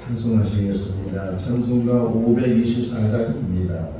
찬송하시겠습니다. 찬송가 524장입니다.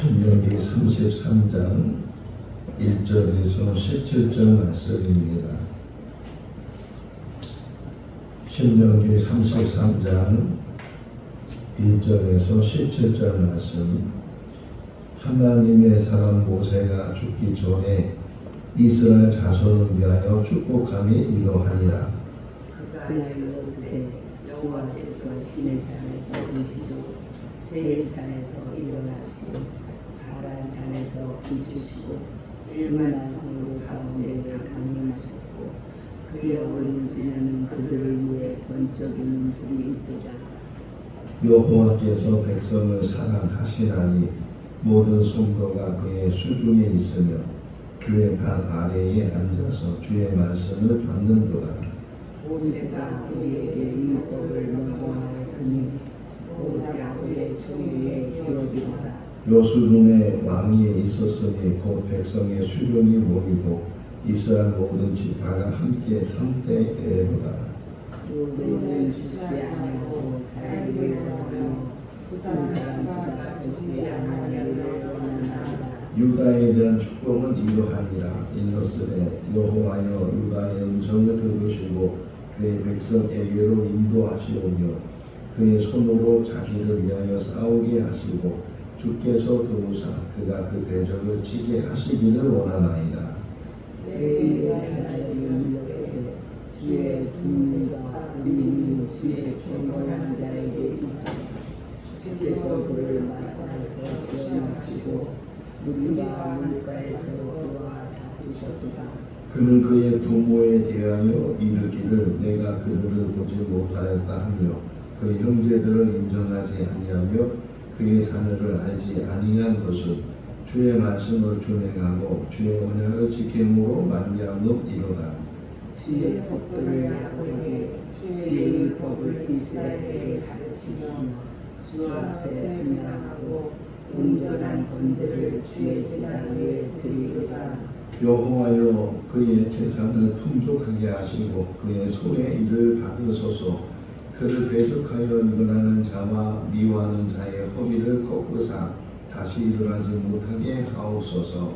신명기 33장 1절에서 17절 말씀입니다. 신명기 33장 1절에서 17절 말씀. 하나님의 사람 모세가 죽기 전에 이스라엘 자손을 위하여 축복함이 이러하니라. 그가 늙었을 때 여호와께서 시내산에서 오시고 세일산에서 일어나시고 바란산에서 비추시고 일만 성도 가운데 강림하셨고 그의 오른손에는 그들을 위해 번쩍이는 불이 있도다. 여호와께서 백성을 사랑하시나니 모든 성도가 그의 수중에 있으며 주의 발 아래에 앉아서 주의 말씀을 받는도다. 모세가 우리에게 율법을 명령하였으니 곧 야곱의 총회의 기업이로다. 여수lun의 왕위에 있었으니 곧 백성의 수중이 모이고 이스라엘 모든 지파가 함께 한때에로다. 너희는 죽지 아니하고 살기를 원하며 부산 사람과 죽지 아니하기를 원하나이다. 유다에 대한 축복은 이러하니라. 일렀으되 여호와여 유다의 음성을 들으시고 그의 백성에게로 인도하시오며 그의 손으로 자기를 위하여 싸우게 하시고 주께서 도우사 그가 그 대적을 치게 하시기를 원하나이다. 내일에 대하여 용서되 주의 등문과 우리 주의 경건한 자에게 있다. 주께서 그를 마사에서 시험하시고 무리와 물가에서 그와 다투셨도다. 그는 그의 부모에 대하여 이르기를 내가 그들을 보지 못하였다 하며 그의 형제들을 인정하지 아니하며 그의 자녀를 알지 아니한 것은 주의 말씀을 준행하고 주의 언약을 지킴으로 말미암음이로다. 주의 법도를 야곱에게 주의 율법을 이스라엘에게 가르치시며 주 앞에 분양하고 온전한 번제를 주의 제단 위에 드리리라. 여호와여 그의 재산을 풍족하게 하시고 그의 손에 일을 받으소서. 그를 배척하여 일어나는 자와 미워하는 자의 허리를 꺾으사 다시 일어나지 못하게 하옵소서.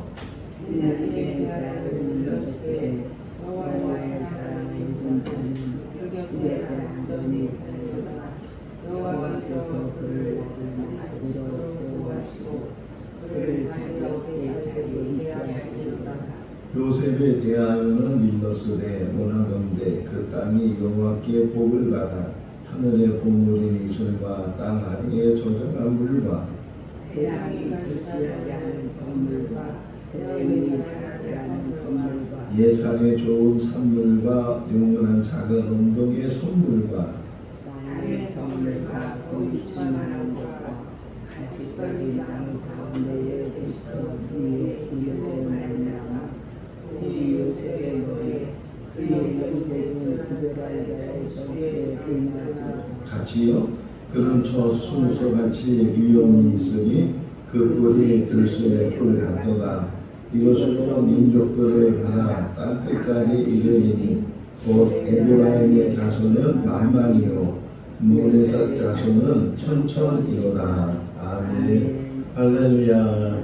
하나님의 대학을 눌렀으되 여호와의 사랑을 믿은 자는 그에게 안전히 살리라. 여호와께서 그를 나를 마침으로 보호하시고 그를 자녀 대사에 있게 하시리라. 요셉에 대하여는 일렀으되 원하건대 그 땅이 여호와께 복을 받아 하늘의 보물인 이슬과 땅 아래에 저장한 물과 태양이 글씨하게 하는 선물과 태음이 자라게 하는 선물과 예산에 좋은 산물과 영원한 작은 언덕의 선물과 땅의 선물과 고입지 많은 것과 가시떨이 나무 가운데에 계시던 그의 이름을 말미암아 우리 요셉의 머리에 그의 형제 중 구별할 자의 젖에 임하리라. 같이요. 그런 저 순서같이 위엄이 있으니 그 뿔이 들쇠의 뿔 같도다. 이것으로 민족들을 받아 땅끝까지 이르리니 곧 에브라임의 자손은 만만이요 모레사 자손은 천천이로다. 아멘. 할렐루야.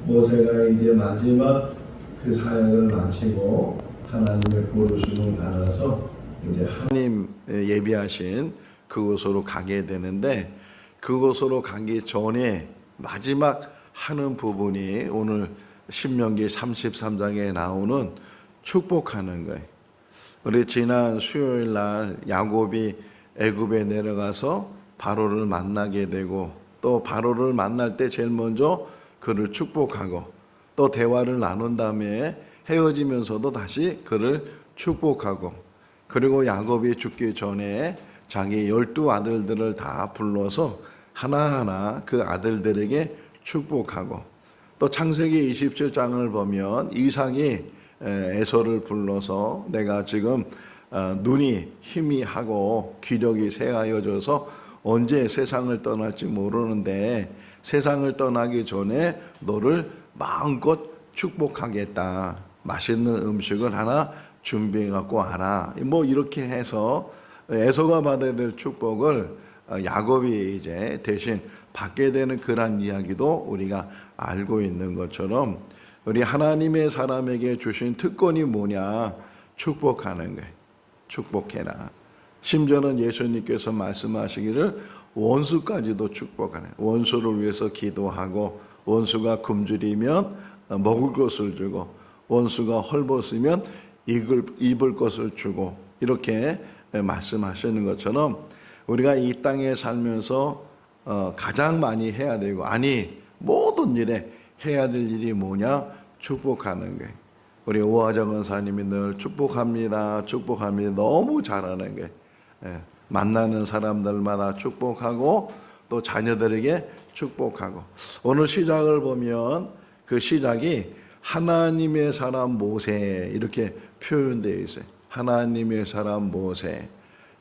모세가 이제 마지막 그 사역을 마치고 하나님의 부르심을 받아서 이제 하나님 예비하신 그곳으로 가게 되는데, 그곳으로 가기 전에 마지막 하는 부분이 오늘 신명기 33장에 나오는 축복하는 거예요. 우리 지난 수요일 날 야곱이 애굽에 내려가서 바로를 만나게 되고, 또 바로를 만날 때 제일 먼저 그를 축복하고 또 대화를 나눈 다음에 헤어지면서도 다시 그를 축복하고, 그리고 야곱이 죽기 전에 자기 12 아들들을 다 불러서 하나하나 그 아들들에게 축복하고, 또 창세기 27장을 보면 이삭이 에서를 불러서 내가 지금 눈이 희미하고 기력이 쇠하여져서 언제 세상을 떠날지 모르는데 세상을 떠나기 전에 너를 마음껏 축복하겠다. 맛있는 음식을 하나 준비해 갖고 와라. 뭐 이렇게 해서 에서가 받아야 될 축복을 야곱이 이제 대신 받게 되는 그런 이야기도 우리가 알고 있는 것처럼, 우리 하나님의 사람에게 주신 특권이 뭐냐? 축복하는 거예요. 축복해라. 심지어는 예수님께서 말씀하시기를 원수까지도 축복하네. 원수를 위해서 기도하고, 원수가 굶주리면 먹을 것을 주고, 원수가 헐벗으면 입을 것을 주고, 이렇게 말씀하시는 것처럼 우리가 이 땅에 살면서 가장 많이 해야 되고, 아니 모든 일에 해야 될 일이 뭐냐? 축복하는 거예요. 우리 오화정 권사님이 늘 축복합니다, 축복합니다. 너무 잘하는 거예요. 만나는 사람들마다 축복하고 또 자녀들에게 축복하고, 오늘 시작을 보면 그 시작이 하나님의 사람 모세 이렇게 표현되어 있어요. 하나님의 사람 모세.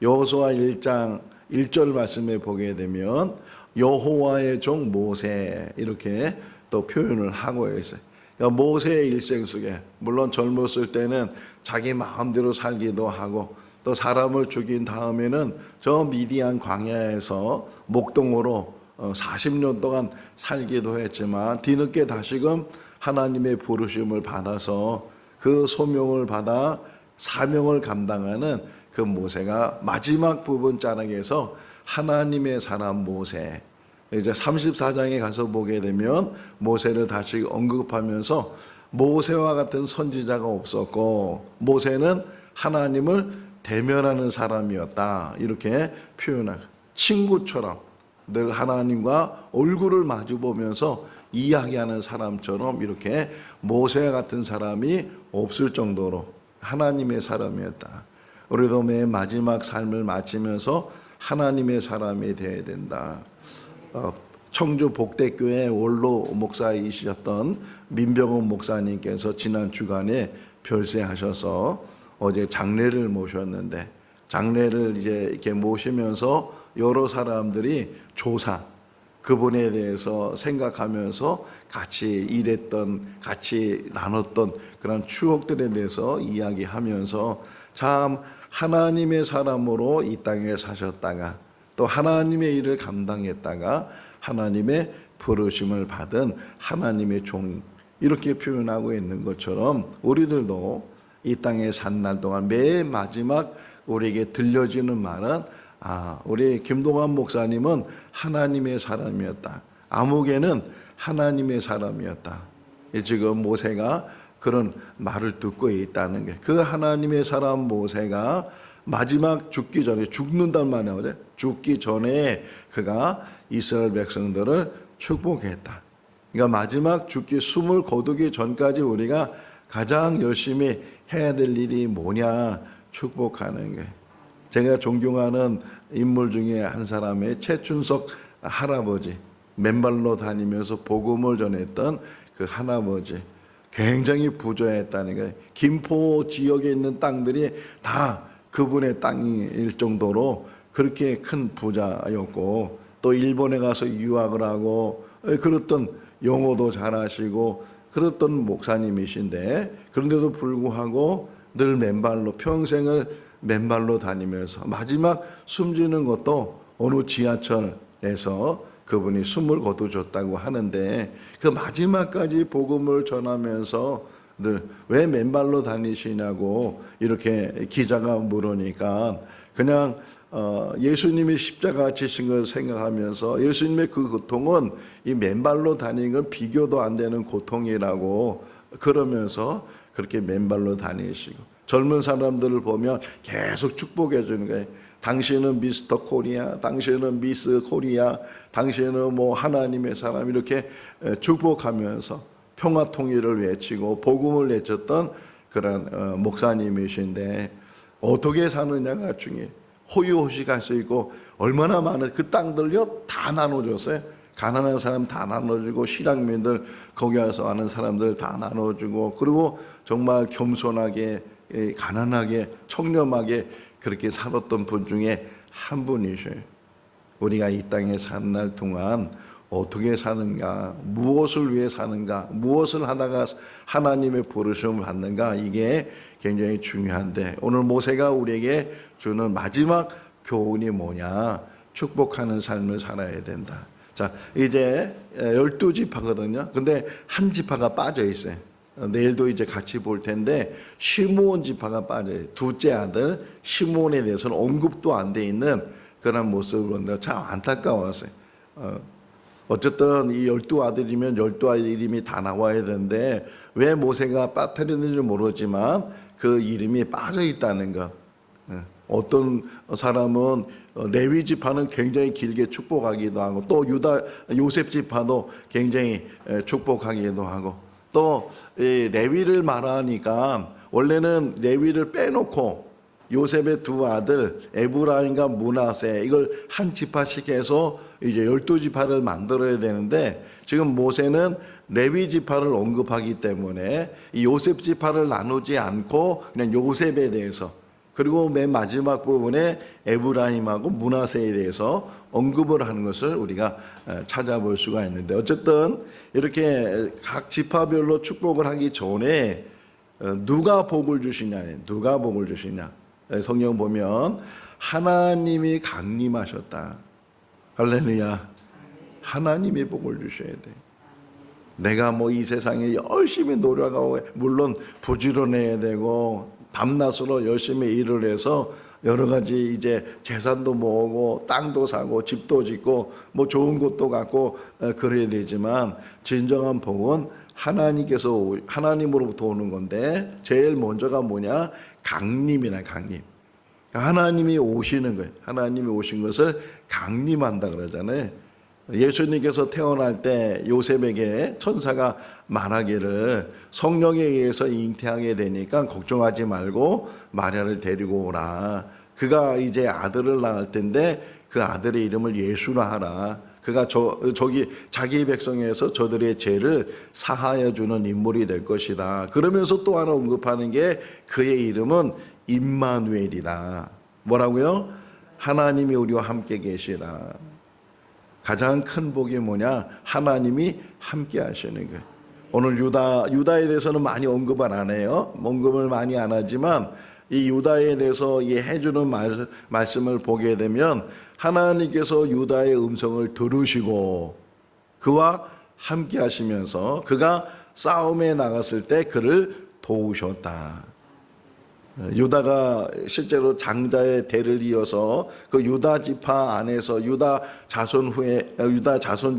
여호수아 1장 1절 말씀에 보게 되면 여호와의 종 모세 이렇게 또 표현을 하고 있어요. 그러니까 모세의 일생 속에 물론 젊었을 때는 자기 마음대로 살기도 하고, 또 사람을 죽인 다음에는 저 미디안 광야에서 목동으로 40년 동안 살기도 했지만, 뒤늦게 다시금 하나님의 부르심을 받아서 그 소명을 받아 사명을 감당하는 그 모세가 마지막 부분 자락에서 하나님의 사람 모세, 이제 34장에 가서 보게 되면 모세를 다시 언급하면서 모세와 같은 선지자가 없었고 모세는 하나님을 대면하는 사람이었다 이렇게 표현하고, 친구처럼 늘 하나님과 얼굴을 마주 보면서 이야기하는 사람처럼 이렇게 모세와 같은 사람이 없을 정도로 하나님의 사람이었다. 우리도 맨 마지막 삶을 마치면서 하나님의 사람이 되어야 된다. 청주 복대교회 원로 목사이셨던 민병헌 목사님께서 지난 주간에 별세하셔서 어제 장례를 모셨는데, 장례를 이제 이렇게 모시면서 여러 사람들이 조사, 그분에 대해서 생각하면서 같이 일했던, 같이 나눴던 그런 추억들에 대해서 이야기하면서 참 하나님의 사람으로 이 땅에 사셨다가 또 하나님의 일을 감당했다가 하나님의 부르심을 받은 하나님의 종 이렇게 표현하고 있는 것처럼 우리들도 이 땅에 산 날 동안 맨 마지막 우리에게 들려지는 말은 우리 김동환 목사님은 하나님의 사람이었다. 아무개는 하나님의 사람이었다. 지금 모세가 그런 말을 듣고 있다는 게, 그 하나님의 사람 모세가 마지막 죽기 전에, 죽는단 말이 나오죠. 죽기 전에 그가 이스라엘 백성들을 축복했다. 그러니까 마지막 죽기 숨을 거두기 전까지 우리가 가장 열심히 해야 될 일이 뭐냐? 축복하는 게. 제가 존경하는 인물 중에 한 사람의 최춘석 할아버지, 맨발로 다니면서 복음을 전했던 그 할아버지, 굉장히 부자였다는 거예요. 김포 지역에 있는 땅들이 다 그분의 땅일 정도로 그렇게 큰 부자였고, 또 일본에 가서 유학을 하고 그랬던, 영어도 잘하시고 그랬던 목사님이신데, 그런데도 불구하고 늘 맨발로, 평생을 맨발로 다니면서 마지막 숨지는 것도 어느 지하철에서 그분이 숨을 거두셨다고 하는데, 그 마지막까지 복음을 전하면서 늘 왜 맨발로 다니시냐고 이렇게 기자가 물으니까, 그냥 예수님이 십자가 지신 걸 생각하면서 예수님의 그 고통은 이 맨발로 다니는 건 비교도 안 되는 고통이라고 그러면서 그렇게 맨발로 다니시고, 젊은 사람들을 보면 계속 축복해 주는 거예요. 당신은 미스터 코리아, 당신은 미스 코리아, 당신은 뭐 하나님의 사람, 이렇게 축복하면서 평화 통일을 외치고 복음을 외쳤던 그런 목사님이신데, 어떻게 사느냐가 중요해요. 호유호식할 수 있고, 얼마나 많은 그 땅들요 다 나눠줬어요. 가난한 사람 다 나눠주고, 실향민들 거기 와서 하는 사람들 다 나눠주고, 그리고 정말 겸손하게, 가난하게, 청렴하게 그렇게 살았던 분 중에 한 분이셔요. 우리가 이 땅에 사는 날 동안 어떻게 사는가, 무엇을 위해 사는가, 무엇을 하다가 하나님의 부르심을 받는가, 이게 굉장히 중요한데, 오늘 모세가 우리에게 주는 마지막 교훈이 뭐냐? 축복하는 삶을 살아야 된다. 자, 이제 12지파거든요. 근데 한 지파가 빠져 있어요. 내일도 이제 같이 볼 텐데, 시므온 지파가 빠져요. 둘째 아들 시므온에 대해서는 언급도 안 돼 있는 그런 모습을 본다. 참 안타까웠어요. 어쨌든 이 12아들이면 12아들 이름이 다 나와야 되는데, 왜 모세가 빠뜨렸는지 모르지만 그 이름이 빠져 있다는 것. 어떤 사람은 레위 지파는 굉장히 길게 축복하기도 하고, 또 요셉 지파도 굉장히 축복하기도 하고, 또 레위를 말하니까 원래는 레위를 빼놓고 요셉의 두 아들 에브라임과 므낫세, 이걸 한 지파씩 해서 이제 12지파를 만들어야 되는데, 지금 모세는 레위 지파를 언급하기 때문에 이 요셉 지파를 나누지 않고 그냥 요셉에 대해서, 그리고 맨 마지막 부분에 에브라임하고 므낫세에 대해서 언급을 하는 것을 우리가 찾아볼 수가 있는데, 어쨌든 이렇게 각 지파별로 축복을 하기 전에 누가 복을 주시냐, 누가 복을 주시냐. 성경 보면 하나님이 강림하셨다. 할렐루야. 하나님이 복을 주셔야 돼. 내가 뭐 이 세상에 열심히 노력하고, 물론 부지런해야 되고 밤낮으로 열심히 일을 해서 여러 가지 이제 재산도 모으고 땅도 사고 집도 짓고 뭐 좋은 곳도 갖고 그래야 되지만, 진정한 복은 하나님으로부터 오는 건데, 제일 먼저가 뭐냐? 강림이나 강림. 하나님이 오시는 거예요. 하나님이 오신 것을 강림한다 그러잖아요. 예수님께서 태어날 때 요셉에게 천사가 말하기를, 성령에 의해서 잉태하게 되니까 걱정하지 말고 마리아를 데리고 오라. 그가 이제 아들을 낳을 텐데 그 아들의 이름을 예수라 하라. 그가 저기 자기 백성에서 저들의 죄를 사하여 주는 인물이 될 것이다. 그러면서 또 하나 언급하는 게, 그의 이름은 임마누엘이다. 뭐라고요? 하나님이 우리와 함께 계시다. 가장 큰 복이 뭐냐? 하나님이 함께 하시는 거예요. 오늘 유다에 대해서는 많이 언급을 안 해요. 언급을 많이 안 하지만, 이 유다에 대해서 이 해주는 말씀을 보게 되면, 하나님께서 유다의 음성을 들으시고 그와 함께 하시면서 그가 싸움에 나갔을 때 그를 도우셨다. 유다가 실제로 장자의 대를 이어서 그 유다 지파 안에서 유다 자손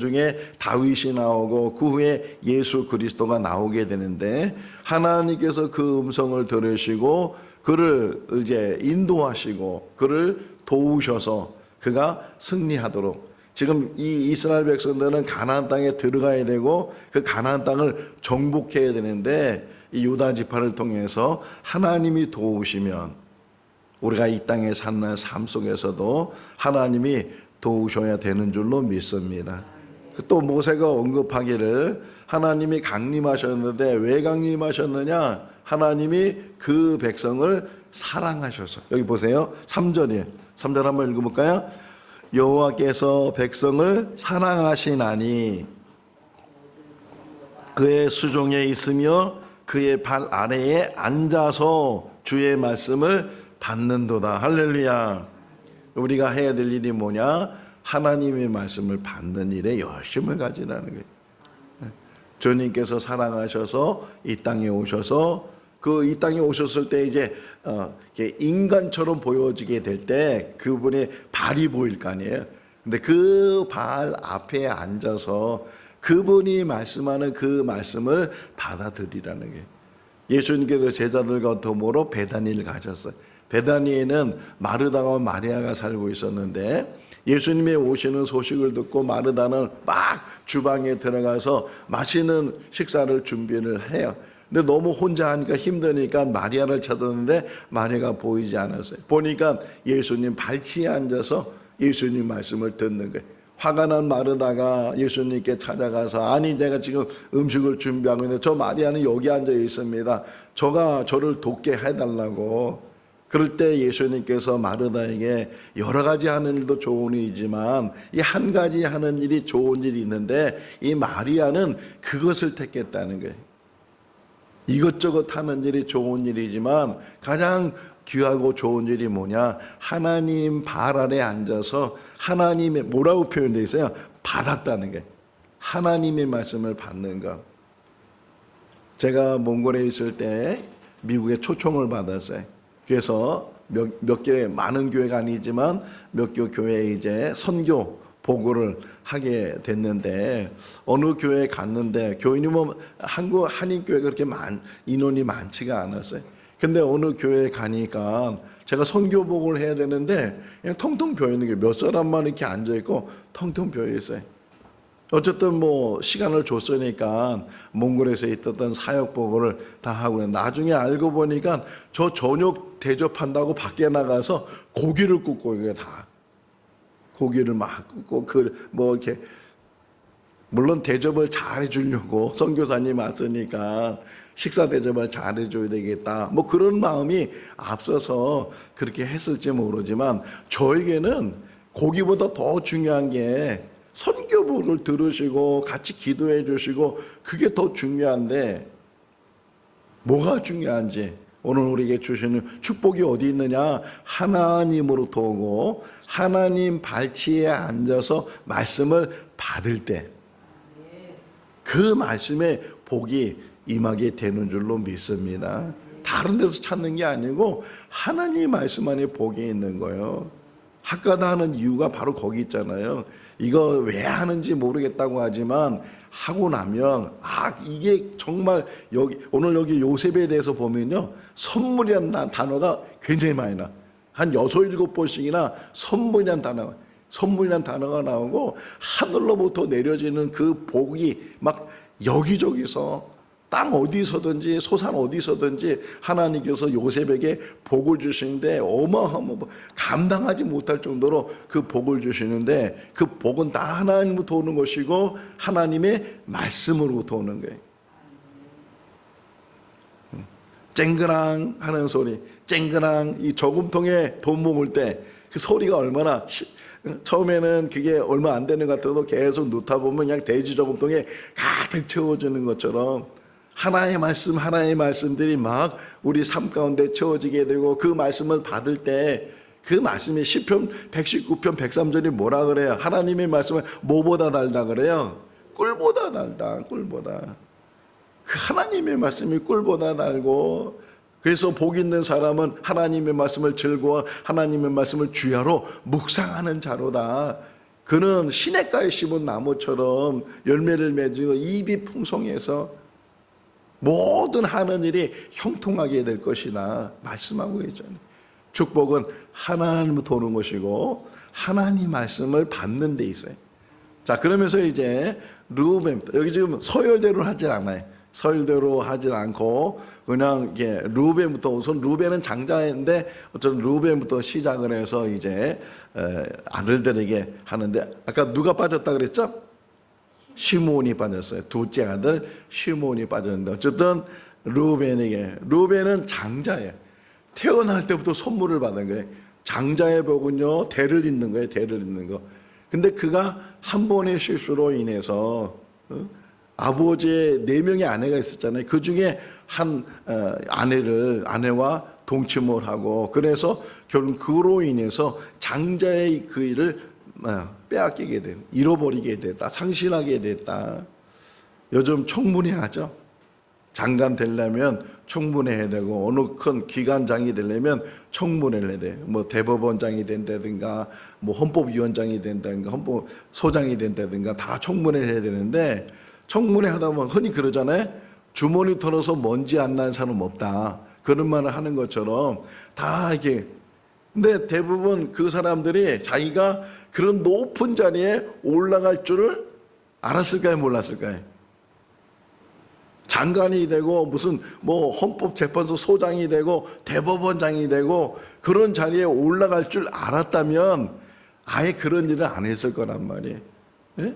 중에 다윗이 나오고 그 후에 예수 그리스도가 나오게 되는데, 하나님께서 그 음성을 들으시고 그를 이제 인도하시고 그를 도우셔서 그가 승리하도록, 지금 이 이스라엘 백성들은 가나안 땅에 들어가야 되고 그 가나안 땅을 정복해야 되는데, 이 유다 지파를 통해서 하나님이 도우시면 우리가 이 땅에 사는 삶 속에서도 하나님이 도우셔야 되는 줄로 믿습니다. 또 모세가 언급하기를 하나님이 강림하셨는데 왜 강림하셨느냐? 하나님이 그 백성을 사랑하셔서. 여기 보세요. 3절이에요. 3절 한번 읽어볼까요? 여호와께서 백성을 사랑하시나니 그의 수종에 있으며 그의 발 아래에 앉아서 주의 말씀을 받는도다. 할렐루야. 우리가 해야 될 일이 뭐냐? 하나님의 말씀을 받는 일에 열심을 가지라는 거예요. 주님께서 사랑하셔서 이 땅에 오셔서 이 땅에 오셨을 때 이제 인간처럼 보여지게 될 때 그분의 발이 보일 거 아니에요. 근데 그 발 앞에 앉아서 그분이 말씀하는 그 말씀을 받아들이라는 게, 예수님께서 제자들과 더불어 베다니를 가셨어요. 베다니에는 마르다와 마리아가 살고 있었는데, 예수님의 오시는 소식을 듣고 마르다는 막 주방에 들어가서 맛있는 식사를 준비를 해요. 근데 너무 혼자 하니까 힘드니까 마리아를 찾았는데 마리아가 보이지 않았어요. 보니까 예수님 발치에 앉아서 예수님 말씀을 듣는 거예요. 화가 난 마르다가 예수님께 찾아가서, 아니 내가 지금 음식을 준비하고 있는데 저 마리아는 여기 앉아 있습니다. 저를 돕게 해달라고. 그럴 때 예수님께서 마르다에게 여러 가지 하는 일도 좋은 일이지만 이 한 가지 하는 일이 좋은 일이 있는데, 이 마리아는 그것을 택했다는 거예요. 이것저것 하는 일이 좋은 일이지만 가장 귀하고 좋은 일이 뭐냐? 하나님 발 아래 앉아서 하나님의, 뭐라고 표현되어 있어요? 받았다는 게, 하나님의 말씀을 받는 것. 제가 몽골에 있을 때 미국에 초청을 받았어요. 그래서 몇 개, 많은 교회가 아니지만 몇 개 교회에 이제 선교 보고를 하게 됐는데, 어느 교회에 갔는데 교인이 한국 한인교회가 그렇게 인원이 많지가 않았어요. 근데 어느 교회에 가니까 제가 선교 보고를 해야 되는데 그냥 텅텅 비어 있는 게, 몇 사람만 이렇게 앉아 있고 텅텅 비어 있어요. 어쨌든 시간을 줬으니까 몽골에서 있었던 사역 보고를 다 하고, 나중에 알고 보니까 저 저녁 대접한다고 밖에 나가서 고기를 굽고, 이게 다 고기를 막 굽고 이렇게, 물론 대접을 잘 해주려고 선교사님 왔으니까 식사 대접을 잘 해줘야 되겠다, 그런 마음이 앞서서 그렇게 했을지 모르지만, 저에게는 고기보다 더 중요한 게 선교부를 들으시고 같이 기도해 주시고, 그게 더 중요한데, 뭐가 중요한지, 오늘 우리에게 주시는 축복이 어디 있느냐? 하나님으로부터 오고 하나님 발치에 앉아서 말씀을 받을 때 그 말씀의 복이 임하게 되는 줄로 믿습니다. 다른 데서 찾는 게 아니고 하나님 말씀 안에 복이 있는 거예요. 학가다 하는 이유가 바로 거기 있잖아요. 이거 왜 하는지 모르겠다고 하지만 하고 나면 이게 정말, 오늘 여기 요셉에 대해서 보면요, 선물이라는 단어가 굉장히 많이 나. 한 6, 7번씩이나 선물이라는 단어가 나오고, 하늘로부터 내려지는 그 복이 막 여기저기서, 땅 어디서든지 소산 어디서든지 하나님께서 요셉에게 복을 주시는데, 어마어마한, 감당하지 못할 정도로 그 복을 주시는데, 그 복은 다 하나님으로부터 오는 것이고 하나님의 말씀으로부터 오는 거예요. 쨍그랑 하는 소리, 쨍그랑, 이 저금통에 돈 모을 때 그 소리가 얼마나, 처음에는 그게 얼마 안 되는 것 같아도 계속 넣다 보면 그냥 돼지 저금통에 가득 채워주는 것처럼, 하나의 말씀들이 막 우리 삶 가운데 채워지게 되고, 그 말씀을 받을 때 그 말씀이 시편 119편 103절이 뭐라 그래요? 하나님의 말씀은 뭐보다 달다 그래요? 꿀보다 달다, 꿀보다. 그 하나님의 말씀이 꿀보다 달고, 그래서 복 있는 사람은 하나님의 말씀을 즐거워 하나님의 말씀을 주야로 묵상하는 자로다. 그는 시냇가에 심은 나무처럼 열매를 맺어 입이 풍성해서 모든 하는 일이 형통하게 될 것이다 말씀하고 있잖아요. 축복은 하나님으로부터 오는 것이고 하나님 말씀을 받는 데 있어요. 자, 그러면서 이제 르우벤, 여기 지금 서열대로 하질 않아요. 서열대로 하질 않고 그냥 이게 르우벤부터, 우선 르우벤은 장자인데 어쨌든 르우벤부터 시작을 해서 이제 아들들에게 하는데, 아까 누가 빠졌다 그랬죠? 시므온이 빠졌어요. 둘째 아들 시므온이 빠졌는데, 어쨌든 르우벤은 장자예요. 태어날 때부터 선물을 받은 거예요. 장자의 복은요, 대를 잇는 거예요. 대를 잇는 거. 근데 그가 한 번의 실수로 인해서 아버지의 4명의 아내가 있었잖아요. 그 중에 한 아내와 동침을 하고, 그래서 결국 그로 인해서 장자의 그 일을 빼앗기게 된, 잃어버리게 됐다, 상실하게 됐다. 요즘 청문회 하죠. 장관 되려면 청문회 해야 되고, 어느 큰 기관장이 되려면 청문회를 해야 돼요. 뭐 대법원장이 된다든가, 뭐 헌법위원장이 된다든가, 헌법소장이 된다든가, 다 청문회를 해야 되는데, 청문회 하다 보면 흔히 그러잖아요. 주머니 털어서 먼지 안 나는 사람 없다, 그런 말을 하는 것처럼 다 이게. 근데 대부분 그 사람들이 자기가 그런 높은 자리에 올라갈 줄을 알았을까요, 몰랐을까요? 장관이 되고 무슨 뭐 헌법재판소 소장이 되고 대법원장이 되고 그런 자리에 올라갈 줄 알았다면 아예 그런 일을 안 했을 거란 말이에요. 예?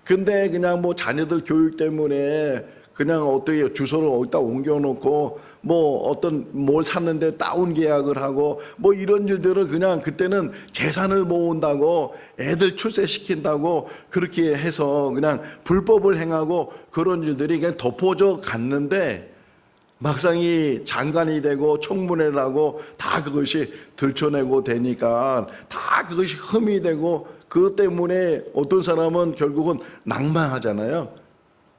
근데 그냥 뭐 자녀들 교육 때문에 그냥 어떻게 주소를 어디다 옮겨놓고 뭐 어떤 뭘 샀는데 다운 계약을 하고 뭐 이런 일들을 그냥 그때는 재산을 모은다고 애들 출세시킨다고 그렇게 해서 그냥 불법을 행하고 그런 일들이 그냥 덮어져 갔는데, 막상이 장관이 되고 청문회를 하고 다 그것이 들춰내고 되니까 다 그것이 흠이 되고, 그것 때문에 어떤 사람은 결국은 낭만하잖아요.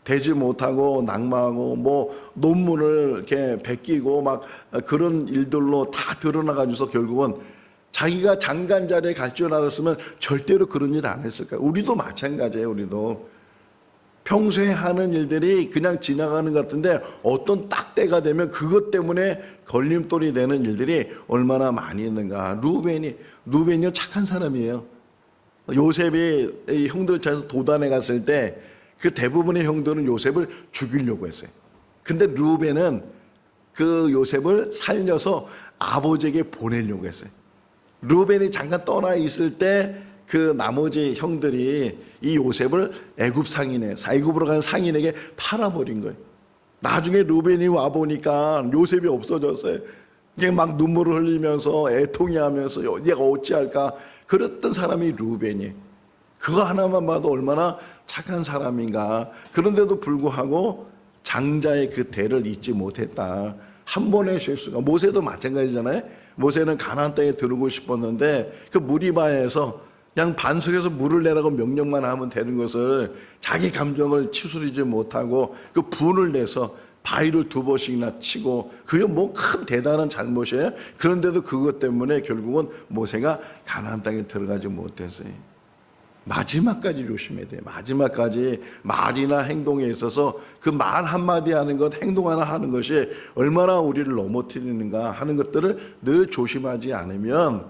되지 못하고 낭만하고 뭐 논문을 이렇게 베끼고 막 그런 일들로 다 드러나가지고서 결국은 자기가 장관 자리에 갈 줄 알았으면 절대로 그런 일 안 했을 거예요. 우리도 마찬가지예요. 우리도 평소에 하는 일들이 그냥 지나가는 것 같은데 어떤 딱 때가 되면 그것 때문에 걸림돌이 되는 일들이 얼마나 많이 있는가. 루벤이 착한 사람이에요. 요셉이 형들 찾아서 도단에 갔을 때 그 대부분의 형들은 요셉을 죽이려고 했어요. 근데 루벤은 그 요셉을 살려서 아버지에게 보내려고 했어요. 루벤이 잠깐 떠나 있을 때 그 나머지 형들이 이 요셉을 애굽으로 간 상인에게 팔아버린 거예요. 나중에 루벤이 와 보니까 요셉이 없어졌어요. 그냥 막 눈물을 흘리면서 애통해하면서 얘가 어찌할까 그랬던 사람이 루벤이. 그거 하나만 봐도 얼마나 착한 사람인가. 그런데도 불구하고 장자의 그 대를 잊지 못했다. 한 번의 실수가. 모세도 마찬가지잖아요. 모세는 가나안 땅에 들어오고 싶었는데 그 무리바에서 그냥 반석에서 물을 내라고 명령만 하면 되는 것을 자기 감정을 치수리지 못하고 그 분을 내서 바위를 2번씩이나 치고, 그게 뭐 큰 대단한 잘못이에요. 그런데도 그것 때문에 결국은 모세가 가나안 땅에 들어가지 못했어요. 마지막까지 조심해야 돼요. 마지막까지 말이나 행동에 있어서 그 말 한마디 하는 것, 행동 하나 하는 것이 얼마나 우리를 넘어뜨리는가 하는 것들을 늘 조심하지 않으면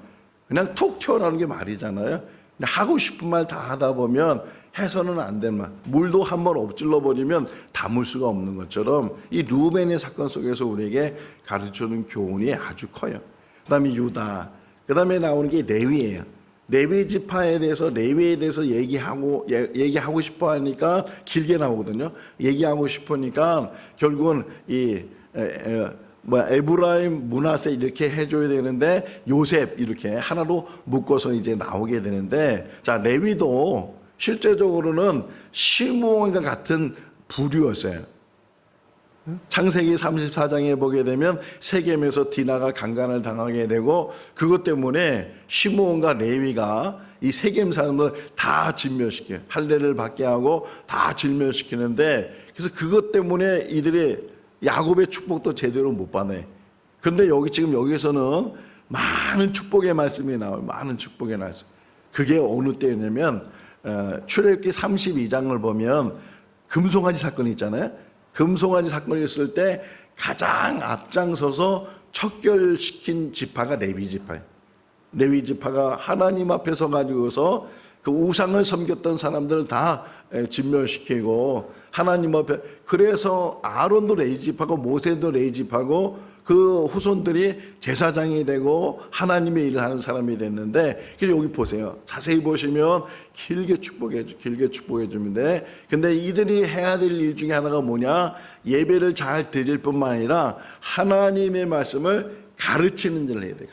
그냥 툭 튀어나오는 게 말이잖아요. 하고 싶은 말 다 하다 보면 해서는 안 될 말, 물도 한번 엎질러 버리면 담을 수가 없는 것처럼 이 루벤의 사건 속에서 우리에게 가르쳐주는 교훈이 아주 커요. 그 다음에 유다, 그 다음에 나오는 게 레위예요. 레위 지파에 대해서, 레위에 대해서 얘기하고 싶어 하니까 길게 나오거든요. 얘기하고 싶으니까 결국은 에브라임, 므낫세 이렇게 해줘야 되는데 요셉 이렇게 하나로 묶어서 이제 나오게 되는데, 자, 레위도 실제적으로는 시므온과 같은 부류였어요. 창세기 34장에 보게 되면 세겜에서 디나가 강간을 당하게 되고, 그것 때문에 시므온과 레위가 이 세겜 사람을 다 진멸시켜요. 할례를 받게 하고 다 진멸시키는데, 그래서 그것 때문에 이들이 야곱의 축복도 제대로 못 받네. 그런데 지금 여기서는 많은 축복의 말씀이 나와요. 많은 축복의 말씀. 그게 어느 때냐면 출애굽기 32장을 보면 금송아지 사건이 있잖아요. 금송아지 사건이 있을 때 가장 앞장서서 척결시킨 지파가 레위 지파예요. 레위 지파가 하나님 앞에 서 가지고서 그 우상을 섬겼던 사람들을 다 진멸시키고 하나님 앞에, 그래서 아론도 레위 지파고 모세도 레위 지파고 그 후손들이 제사장이 되고 하나님의 일을 하는 사람이 됐는데, 그래서 여기 보세요. 자세히 보시면 길게 축복해 주는데, 근데 이들이 해야 될 일 중에 하나가 뭐냐? 예배를 잘 드릴 뿐만 아니라 하나님의 말씀을 가르치는 일을 해야 돼.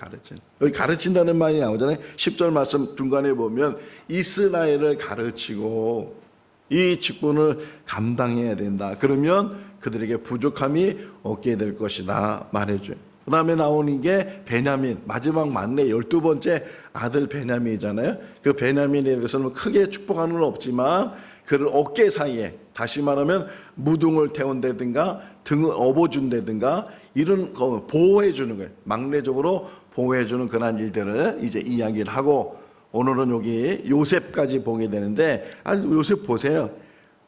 여기 가르친다는 말이 나오잖아요. 10절 말씀 중간에 보면 이스라엘을 가르치고 이 직분을 감당해야 된다. 그러면 그들에게 부족함이 없게 될 것이다 말해줘요. 그 다음에 나오는 게 베냐민, 마지막 만내 12번째 아들 베냐민이잖아요. 그 베냐민에 대해서는 크게 축복하는 건 없지만 그를 어깨 사이에, 다시 말하면 무등을 태운다든가 등을 업어준다든가 이런 거 보호해 주는 거예요. 막내적으로 보호해 주는 그런 일들을 이제 이야기를 하고, 오늘은 여기 요셉까지 보게 되는데, 요셉 보세요.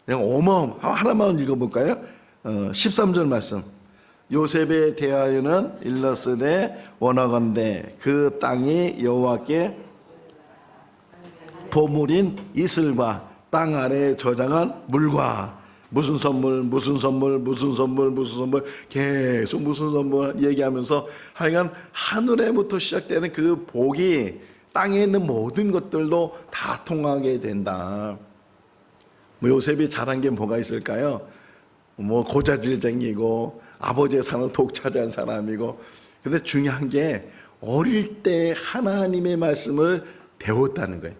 그냥 하나만 읽어볼까요? 13절 말씀. 요셉에 대하여는 일러스되 원하건대 그 땅이 여호와께 보물인 이슬과 땅 아래에 저장한 물과 무슨 선물 계속 무슨 선물 얘기하면서 하여간 하늘에부터 시작되는 그 복이 땅에 있는 모든 것들도 다 통하게 된다. 요셉이 잘한 게 뭐가 있을까요? 고자질쟁이고 아버지의 산을 독차지한 사람이고, 근데 중요한 게 어릴 때 하나님의 말씀을 배웠다는 거예요.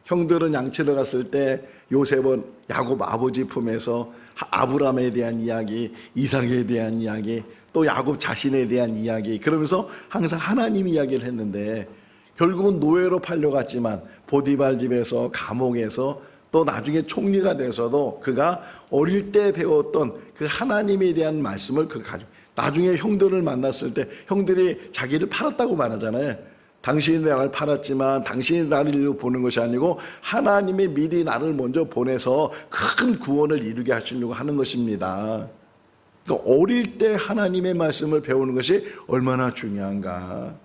형들은 양치러 갔을 때 요셉은 야곱 아버지 품에서 아브라함에 대한 이야기, 이삭에 대한 이야기, 또 야곱 자신에 대한 이야기, 그러면서 항상 하나님 이야기를 했는데, 결국은 노예로 팔려갔지만 보디발 집에서, 감옥에서, 또 나중에 총리가 돼서도 그가 어릴 때 배웠던 그 하나님에 대한 말씀을 가지고, 나중에 형들을 만났을 때 형들이 자기를 팔았다고 말하잖아요. 당신이 나를 팔았지만 당신이 나를 보는 것이 아니고 하나님이 미리 나를 먼저 보내서 큰 구원을 이루게 하시려고 하는 것입니다. 그러니까 어릴 때 하나님의 말씀을 배우는 것이 얼마나 중요한가.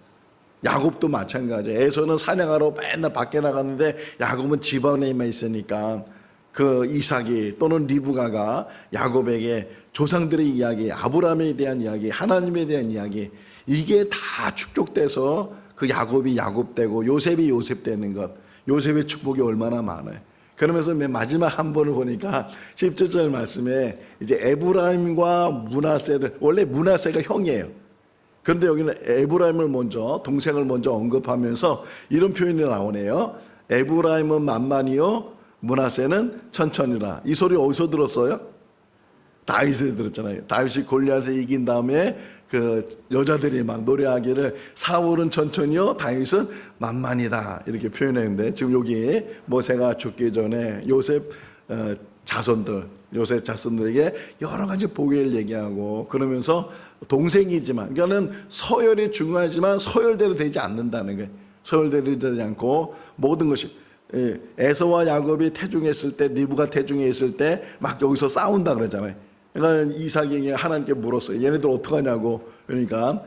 야곱도 마찬가지예요. 에서는 사냥하러 맨날 밖에 나갔는데 야곱은 집 안에만 있으니까 그 이삭이 또는 리브가가 야곱에게 조상들의 이야기, 아브라함에 대한 이야기, 하나님에 대한 이야기, 이게 다 축적돼서 그 야곱이 야곱되고 요셉이 요셉되는 것, 요셉의 축복이 얼마나 많아요. 그러면서 맨 마지막 한 번을 보니까 17절 말씀에 이제 에브라임과 므낫세를, 원래 므낫세가 형이에요. 그런데 여기는 에브라임을 먼저, 동생을 먼저 언급하면서 이런 표현이 나오네요. 에브라임은 만만이요 므낫세는 천천히라. 이 소리 어디서 들었어요? 다윗에 들었잖아요. 다윗이 골리앗을 이긴 다음에 그 여자들이 막 노래하기를 사울은 천천히요 다윗은 만만이다 이렇게 표현했는데, 지금 여기 모세가 죽기 전에 요셉 자손들에게 여러 가지 복을 얘기하고, 그러면서 동생이지만, 그러니까는 서열이 중요하지만 서열대로 되지 않는다는 거예요. 서열대로 되지 않고 모든 것이, 에서와 야곱이 태중했을 때, 리브가 태중에 있을 때 막 여기서 싸운다 그러잖아요. 그러니까 이삭이 하나님께 물었어요. 얘네들 어떡하냐고. 그러니까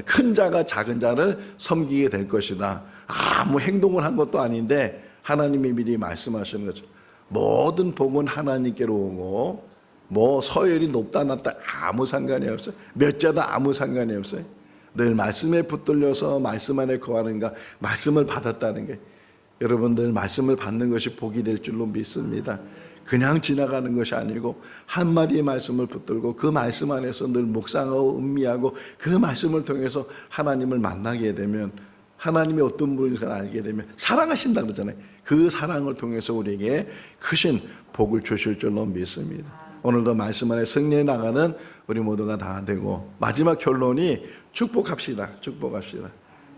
큰 자가 작은 자를 섬기게 될 것이다. 아무 행동을 한 것도 아닌데 하나님이 미리 말씀하시는 거죠. 모든 복은 하나님께로 오고, 뭐 서열이 높다 낮다 아무 상관이 없어요. 몇 자다 아무 상관이 없어요. 늘 말씀에 붙들려서 말씀 안에 거하는가, 말씀을 받았다는 게, 여러분들 말씀을 받는 것이 복이 될 줄로 믿습니다. 그냥 지나가는 것이 아니고 한마디의 말씀을 붙들고 그 말씀 안에서 늘 묵상하고 음미하고 그 말씀을 통해서 하나님을 만나게 되면, 하나님이 어떤 분인지를 알게 되면 사랑하신다 그러잖아요. 그 사랑을 통해서 우리에게 크신 복을 주실 줄로 믿습니다. 오늘도 말씀 안에 승리해 나가는 우리 모두가 다 되고, 마지막 결론이 축복합시다.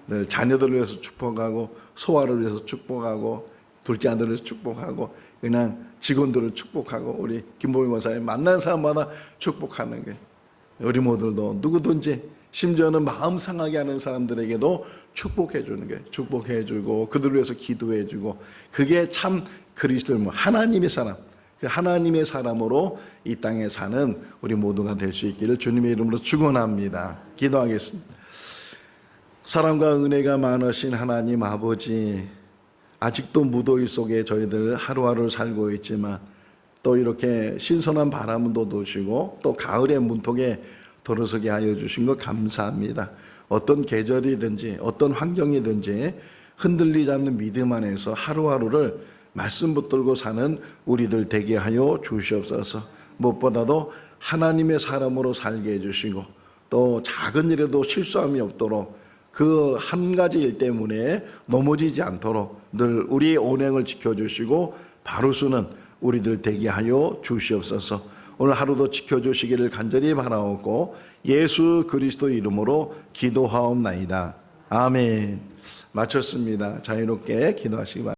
늘 자녀들을 위해서 축복하고, 소아를 위해서 축복하고, 둘째 아들을 위해서 축복하고, 그냥 직원들을 축복하고 우리 김보희 권사님 만난 사람마다 축복하는 게 우리 모두도 누구든지 심지어는 마음 상하게 하는 사람들에게도 축복해 주는 게 축복해 주고 그들을 위해서 기도해 주고 그게 참 그리스도의 하나님의 사람 그 하나님의 사람으로 이 땅에 사는 우리 모두가 될 수 있기를 주님의 이름으로 축원합니다. 기도하겠습니다. 사랑과 은혜가 많으신 하나님 아버지 아직도 무더위 속에 저희들 하루하루 살고 있지만 또 이렇게 신선한 바람도 도시고 또 가을의 문턱에 들어서게 하여 주신 것 감사합니다. 어떤 계절이든지 어떤 환경이든지 흔들리지 않는 믿음 안에서 하루하루를 말씀 붙들고 사는 우리들 되게 하여 주시옵소서. 무엇보다도 하나님의 사람으로 살게 해주시고 또 작은 일에도 실수함이 없도록 그 한 가지 일 때문에 넘어지지 않도록 늘 우리의 언행을 지켜주시고 바로 서는 우리들 되게 하여 주시옵소서. 오늘 하루도 지켜주시기를 간절히 바라옵고 예수 그리스도 이름으로 기도하옵나이다. 아멘. 마쳤습니다. 자유롭게 기도하시기 바랍니다.